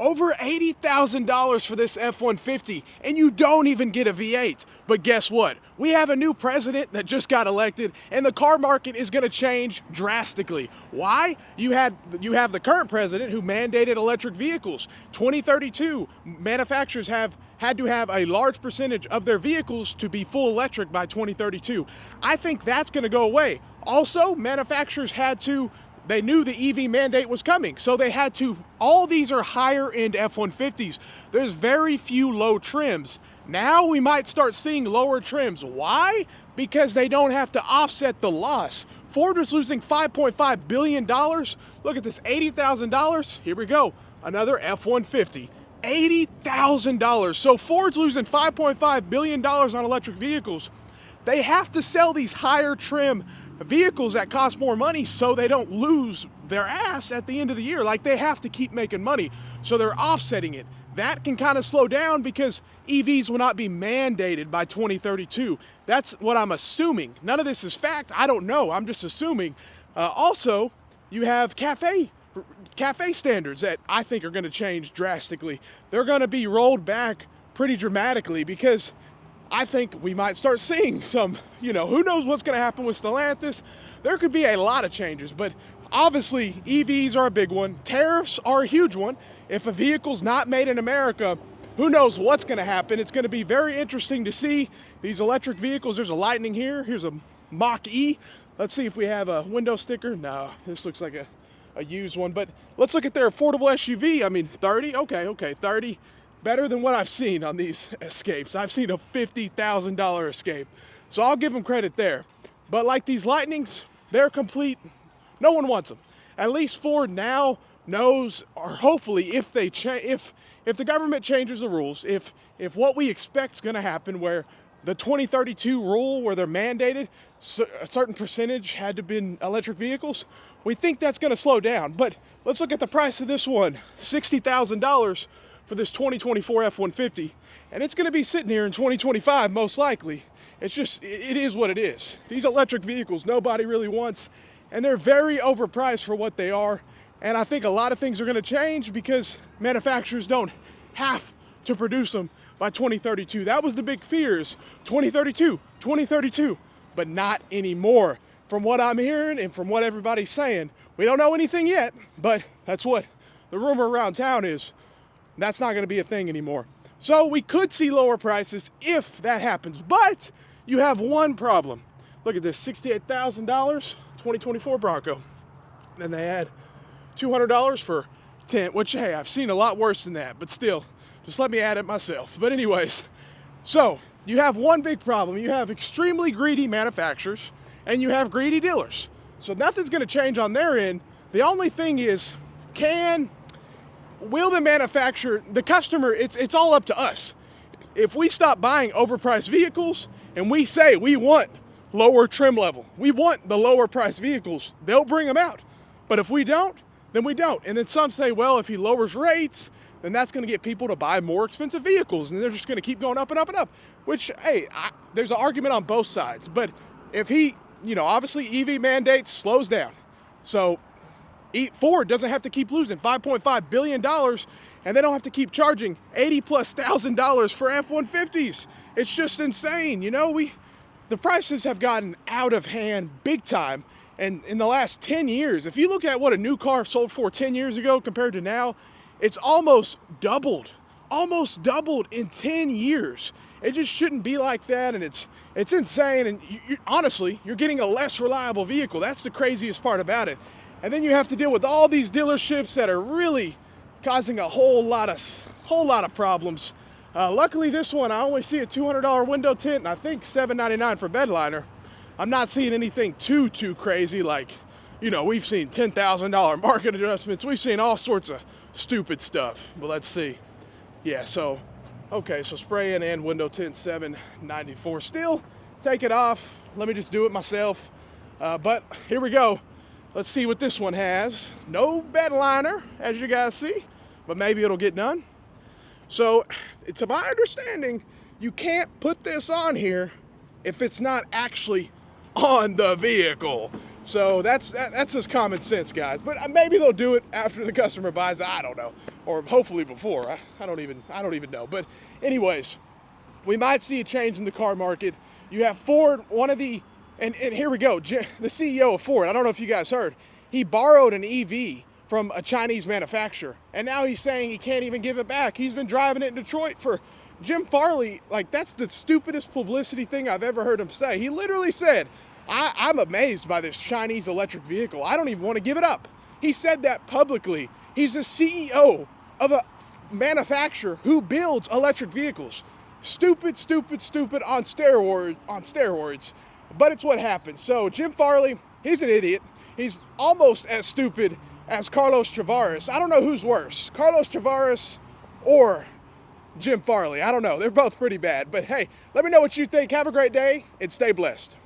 Over $80,000 for this F-150, and you don't even get a V8. But guess what? We have a new president that just got elected, and the car market is going to change drastically. Why? You have the current president who mandated electric vehicles. 2032, manufacturers have had to have a large percentage of their vehicles to be full electric by 2032. I think that's going to go away. Also, manufacturers they knew the EV mandate was coming, so they had to, all these are higher end F-150s. There's very few low trims. Now we might start seeing lower trims. Why? Because they don't have to offset the loss. Ford was losing $5.5 billion. Look at this, $80,000. Here we go, another F-150. $80,000. So Ford's losing $5.5 billion on electric vehicles. They have to sell these higher trim vehicles that cost more money so they don't lose their ass at the end of the year. Like, they have to keep making money, so they're offsetting it. That can kind of slow down because EVs will not be mandated by 2032. That's what I'm assuming. None of this is fact. I don't know. I'm just assuming. Also, you have cafe standards that I think are going to change drastically. They're going to be rolled back pretty dramatically because I think we might start seeing some, who knows what's going to happen with Stellantis. There could be a lot of changes, but obviously EVs are a big one. Tariffs are a huge one. If a vehicle's not made in America, who knows what's going to happen. It's going to be very interesting to see these electric vehicles. There's a Lightning here. Here's a Mach-E. Let's see if we have a window sticker. No, this looks like a used one, but let's look at their affordable SUV. I mean, 30, okay, 30. Better than what I've seen on these Escapes. I've seen a $50,000 Escape. So I'll give them credit there. But like these Lightnings, they're complete. No one wants them. At least Ford now knows, or hopefully if the government changes the rules, if what we expect is going to happen, where the 2032 rule where they're mandated a certain percentage had to be electric vehicles, we think that's going to slow down. But let's look at the price of this one, $60,000 for this 2024 F-150, and it's going to be sitting here in 2025 most likely. It's just, it is what it is. These electric vehicles nobody really wants, and they're very overpriced for what they are. And I think a lot of things are going to change because manufacturers don't have to produce them by 2032. That was the big fears, 2032, but not anymore. From what I'm hearing and from what everybody's saying, we don't know anything yet, but that's what the rumor around town is. That's not going to be a thing anymore. So we could see lower prices if that happens, but you have one problem. Look at this, $68,000, 2024 Bronco. Then they add $200 for tint, which, hey, I've seen a lot worse than that, but still, just let me add it myself. But anyways, so you have one big problem. You have extremely greedy manufacturers and you have greedy dealers. So nothing's going to change on their end. The only thing is, will the manufacturer, the customer, it's all up to us. If we stop buying overpriced vehicles and we say we want lower trim level, we want the lower priced vehicles, they'll bring them out. But if we don't, then we don't. And then some say, well, if he lowers rates, then that's going to get people to buy more expensive vehicles, and they're just going to keep going up and up and up, which, hey, there's an argument on both sides. But if he, obviously EV mandates slows down. So Ford doesn't have to keep losing $5.5 billion, and they don't have to keep charging $80,000+ for F-150s. It's just insane. The prices have gotten out of hand big time. And in the last 10 years, if you look at what a new car sold for 10 years ago compared to now, it's almost doubled in 10 years. It just shouldn't be like that, and it's insane. And honestly, you're getting a less reliable vehicle. That's the craziest part about it. And then you have to deal with all these dealerships that are really causing a whole lot of problems. Luckily, this one, I only see a $200 window tint, and I think $799 for bed liner. I'm not seeing anything too crazy, like, we've seen $10,000 market adjustments. We've seen all sorts of stupid stuff. But let's see. Yeah, so spray in and window tint $794. Still, take it off. Let me just do it myself. But here we go. Let's see what this one has. No bed liner, as you guys see, but maybe it'll get done. So, to my understanding, you can't put this on here if it's not actually on the vehicle. So that's just common sense, guys. But maybe they'll do it after the customer buys it. I don't know, or hopefully before. I don't even know. But anyways, we might see a change in the car market. You have Ford, and here we go. The CEO of Ford. I don't know if you guys heard. He borrowed an EV from a Chinese manufacturer, and now he's saying he can't even give it back. He's been driving it in Detroit for Jim Farley. Like, that's the stupidest publicity thing I've ever heard him say. He literally said, I'm amazed by this Chinese electric vehicle. I don't even want to give it up. He said that publicly. He's the CEO of a manufacturer who builds electric vehicles. Stupid on steroids. But it's what happened. So Jim Farley, he's an idiot. He's almost as stupid as Carlos Tavares. I don't know who's worse, Carlos Tavares or Jim Farley. I don't know. They're both pretty bad. But hey, let me know what you think. Have a great day and stay blessed.